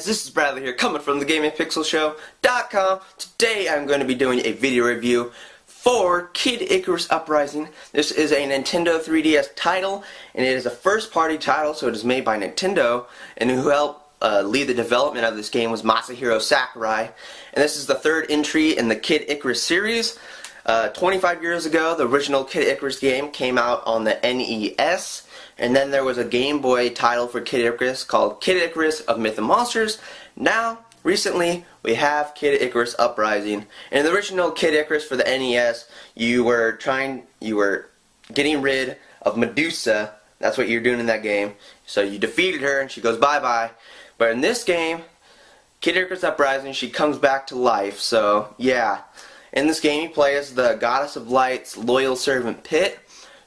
this is Bradley here, coming from the GamingPixelShow.com. Today I'm going to be doing a video review for Kid Icarus Uprising. This is a Nintendo 3DS title, and it is a first-party title, so it is made by Nintendo, and who helped lead the development of this game was Masahiro Sakurai. And this is the third entry in the Kid Icarus series. 25 years ago, the original Kid Icarus game came out on the NES, and then there was a Game Boy title for Kid Icarus called Kid Icarus of Myth and Monsters. Now, recently, we have Kid Icarus Uprising. In the original Kid Icarus for the NES, you were getting rid of Medusa. That's what you're doing in that game. So you defeated her, and she goes bye-bye. But in this game, Kid Icarus Uprising, she comes back to life. So, yeah. In this game, you play as the Goddess of Light's loyal servant Pit,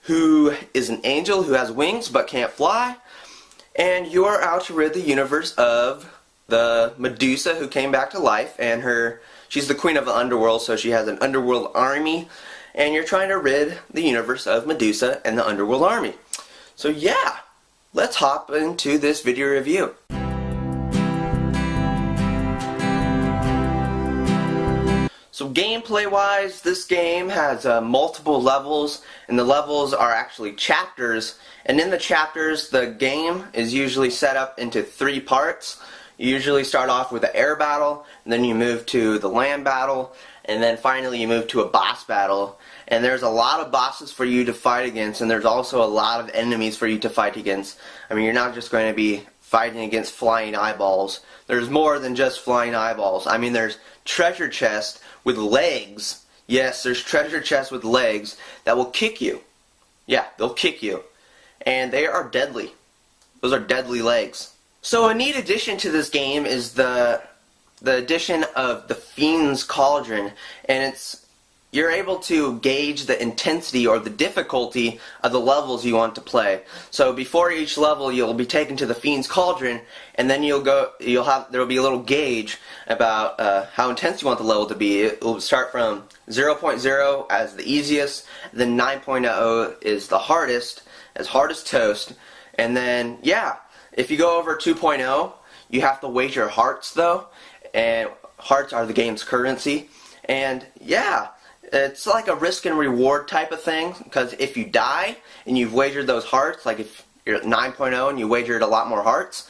who is an angel who has wings but can't fly, and you are out to rid the universe of the Medusa who came back to life, and she's the queen of the underworld, so she has an underworld army, and you're trying to rid the universe of Medusa and the underworld army. So yeah, let's hop into this video review. So gameplay-wise, this game has multiple levels, and the levels are actually chapters. And in the chapters, the game is usually set up into 3 parts. You usually start off with an air battle, and then you move to the land battle, and then finally you move to a boss battle. And there's a lot of bosses for you to fight against, and there's also a lot of enemies for you to fight against. I mean, you're not just going to be fighting against flying eyeballs. There's more than just flying eyeballs. I mean, there's treasure chests with legs. Yes, there's treasure chests with legs that will kick you. Yeah, they'll kick you. And they are deadly. Those are deadly legs. So a neat addition to this game is the addition of the Fiend's Cauldron, and you're able to gauge the intensity or the difficulty of the levels you want to play. So before each level, you'll be taken to the Fiend's Cauldron, and then there will be a little gauge about how intense you want the level to be. It will start from 0.0 as the easiest, then 9.0 is the hardest, as hard as toast, and then yeah, if you go over 2.0, you have to wager hearts though, and hearts are the game's currency, and yeah. It's like a risk and reward type of thing, because if you die and you've wagered those hearts, like if you're at 9.0 and you wagered a lot more hearts,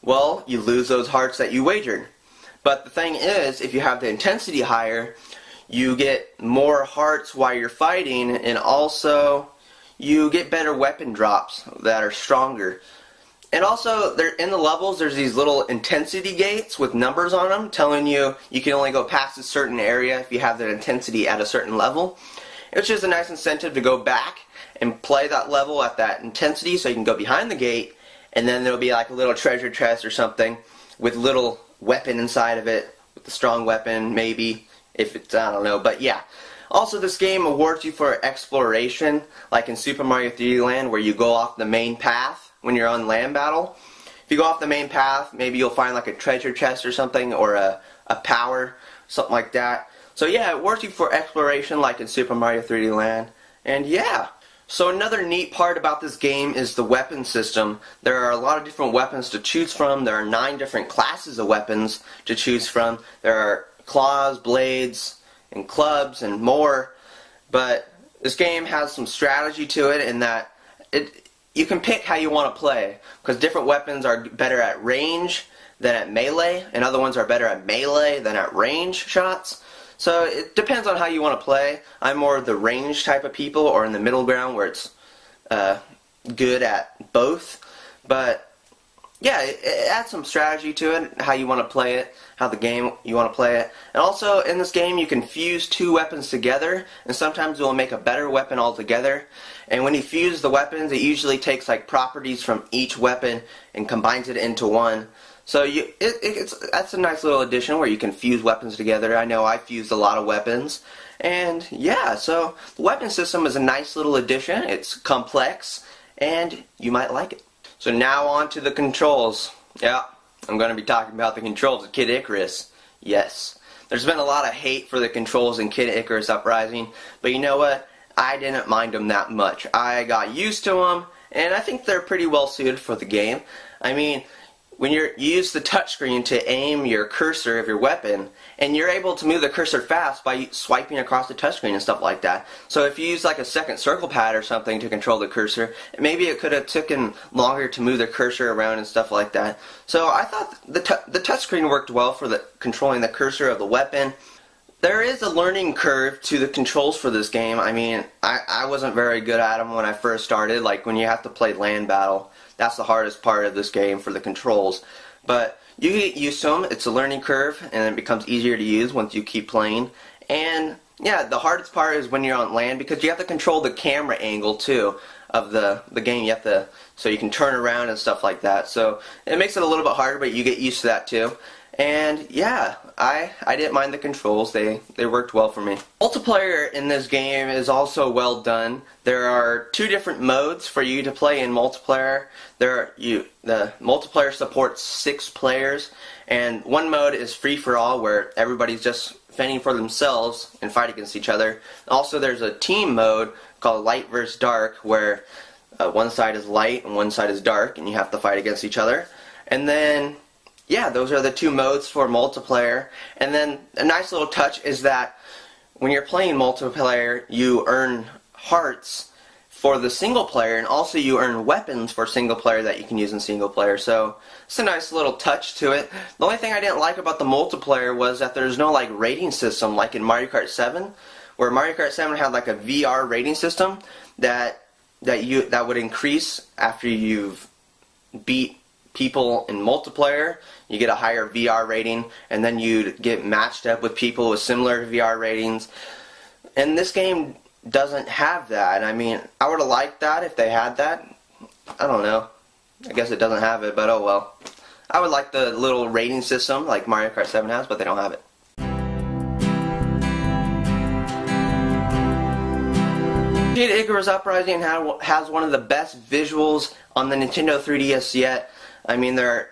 well, you lose those hearts that you wagered. But the thing is, if you have the intensity higher, you get more hearts while you're fighting, and also you get better weapon drops that are stronger. And also, in the levels, there's these little intensity gates with numbers on them telling you can only go past a certain area if you have that intensity at a certain level. Which is a nice incentive to go back and play that level at that intensity so you can go behind the gate, and then there'll be like a little treasure chest or something with little weapon inside of it, with a strong weapon maybe, if it's, I don't know, but yeah. Also, this game awards you for exploration, like in Super Mario 3D Land, where you go off the main path when you're on land battle. If you go off the main path, maybe you'll find like a treasure chest or something, or a power, something like that. So yeah, it awards you for exploration like in Super Mario 3D Land. And yeah. So another neat part about this game is the weapon system. There are a lot of different weapons to choose from. There are 9 different classes of weapons to choose from. There are claws, blades, and clubs, and more. But this game has some strategy to it in that you can pick how you want to play, because different weapons are better at range than at melee, and other ones are better at melee than at range shots. So it depends on how you want to play. I'm more the range type of people, or in the middle ground where it's good at both. But yeah, it adds some strategy to it, how you want to play it, how the game you want to play it. And also, in this game, you can fuse 2 weapons together, and sometimes it will make a better weapon altogether. And when you fuse the weapons, it usually takes like properties from each weapon and combines it into one. So that's a nice little addition where you can fuse weapons together. I know I fused a lot of weapons. And yeah, so the weapon system is a nice little addition. It's complex, and you might like it. So now on to the controls. Yeah, I'm going to be talking about the controls of Kid Icarus. Yes. There's been a lot of hate for the controls in Kid Icarus Uprising, but you know what? I didn't mind them that much. I got used to them, and I think they're pretty well suited for the game. I mean, when you use the touchscreen to aim your cursor of your weapon, and you're able to move the cursor fast by swiping across the touchscreen and stuff like that. So if you use like a second circle pad or something to control the cursor, maybe it could have taken longer to move the cursor around and stuff like that. So I thought the touchscreen worked well for controlling the cursor of the weapon. There is a learning curve to the controls for this game. I mean, I wasn't very good at them when I first started. Like when you have to play land battle, that's the hardest part of this game for the controls. But you get used to them. It's a learning curve, and it becomes easier to use once you keep playing. And yeah, the hardest part is when you're on land, because you have to control the camera angle too of the game. You have to, so you can turn around and stuff like that. So it makes it a little bit harder, but you get used to that too. And yeah, I didn't mind the controls. They worked well for me. Multiplayer in this game is also well done. There are 2 different modes for you to play in multiplayer. The multiplayer supports 6 players, and one mode is free for all, where everybody's just fending for themselves and fight against each other. Also, there's a team mode called light versus dark, where one side is light and one side is dark, and you have to fight against each other. And then yeah, those are the 2 modes for multiplayer. And then a nice little touch is that when you're playing multiplayer, you earn hearts for the single player, and also you earn weapons for single player that you can use in single player. So it's a nice little touch to it. The only thing I didn't like about the multiplayer was that there's no like rating system like in Mario Kart 7, where Mario Kart 7 had like a VR rating system that would increase after you've beat people in multiplayer. You get a higher VR rating, and then you'd get matched up with people with similar VR ratings. And this game doesn't have that. I mean, I would have liked that if they had that. I don't know. I guess it doesn't have it, but oh well. I would like the little rating system like Mario Kart 7 has, but they don't have it. Kid Icarus Uprising has one of the best visuals on the Nintendo 3DS yet. I mean, the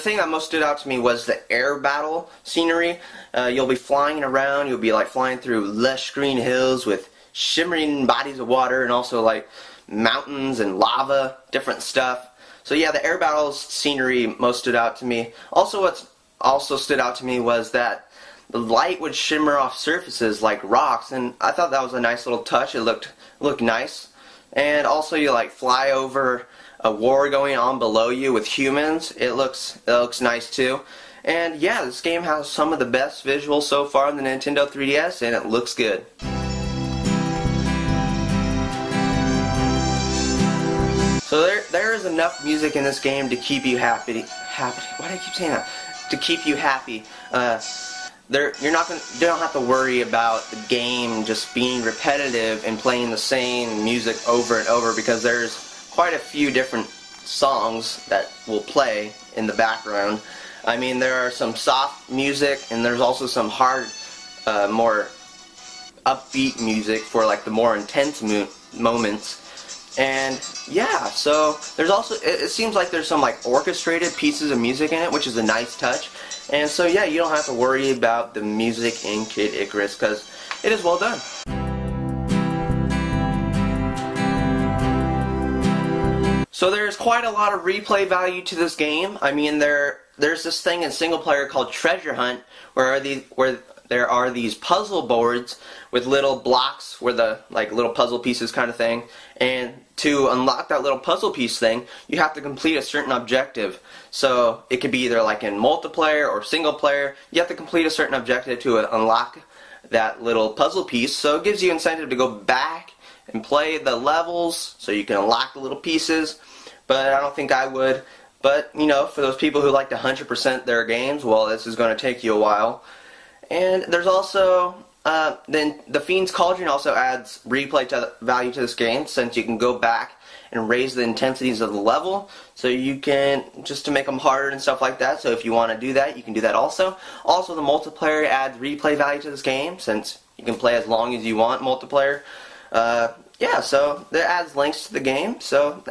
thing that most stood out to me was the air battle scenery. You'll be flying around, you'll be like flying through lush green hills with shimmering bodies of water, and also like mountains and lava, different stuff. So yeah, the air battles scenery most stood out to me. Also, what also stood out to me was that the light would shimmer off surfaces like rocks, and I thought that was a nice little touch. It looked nice. And also, you like fly over a war going on below you with humans. It looks nice too. And yeah, this game has some of the best visuals so far on the Nintendo 3DS, and it looks good. So there is enough music in this game to keep you happy. Why do I keep saying that? To keep you happy. You don't have to worry about the game just being repetitive and playing the same music over and over, because there's quite a few different songs that will play in the background. I mean, there are some soft music, and there's also some hard, more upbeat music for like the more intense moments. And yeah, so there's also, it seems like there's some like orchestrated pieces of music in it, which is a nice touch. And so yeah, you don't have to worry about the music in Kid Icarus, because it is well done. So there's quite a lot of replay value to this game. I mean, there's this thing in single player called Treasure Hunt, where there are these puzzle boards with little blocks, where the like little puzzle pieces kind of thing. And to unlock that little puzzle piece thing, you have to complete a certain objective. So it could be either like in multiplayer or single player. You have to complete a certain objective to unlock that little puzzle piece. So it gives you incentive to go back and play the levels so you can unlock the little pieces. But I don't think I would. But, you know, for those people who like to 100% their games, well, this is going to take you a while. And there's also, then the Fiend's Cauldron also adds replay value to this game, since you can go back and raise the intensities of the level, so you can, just to make them harder and stuff like that. So if you want to do that, you can do that also. Also, the multiplayer adds replay value to this game, since you can play as long as you want multiplayer. Yeah, so that adds links to the game, so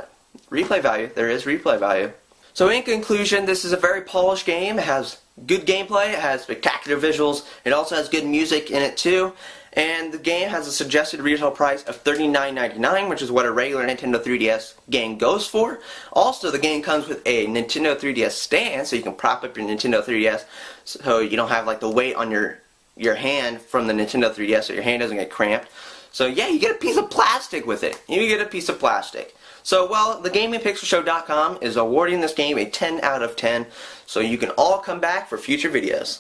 replay value, there is replay value. So in conclusion, this is a very polished game. It has good gameplay, it has spectacular visuals, it also has good music in it too, and the game has a suggested retail price of $39.99, which is what a regular Nintendo 3DS game goes for. Also, the game comes with a Nintendo 3DS stand, so you can prop up your Nintendo 3DS so you don't have like the weight on your hand from the Nintendo 3DS, so your hand doesn't get cramped. So yeah, you get a piece of plastic with it. You get a piece of plastic. So, well, the GamingPixelShow.com is awarding this game a 10 out of 10, so you can all come back for future videos.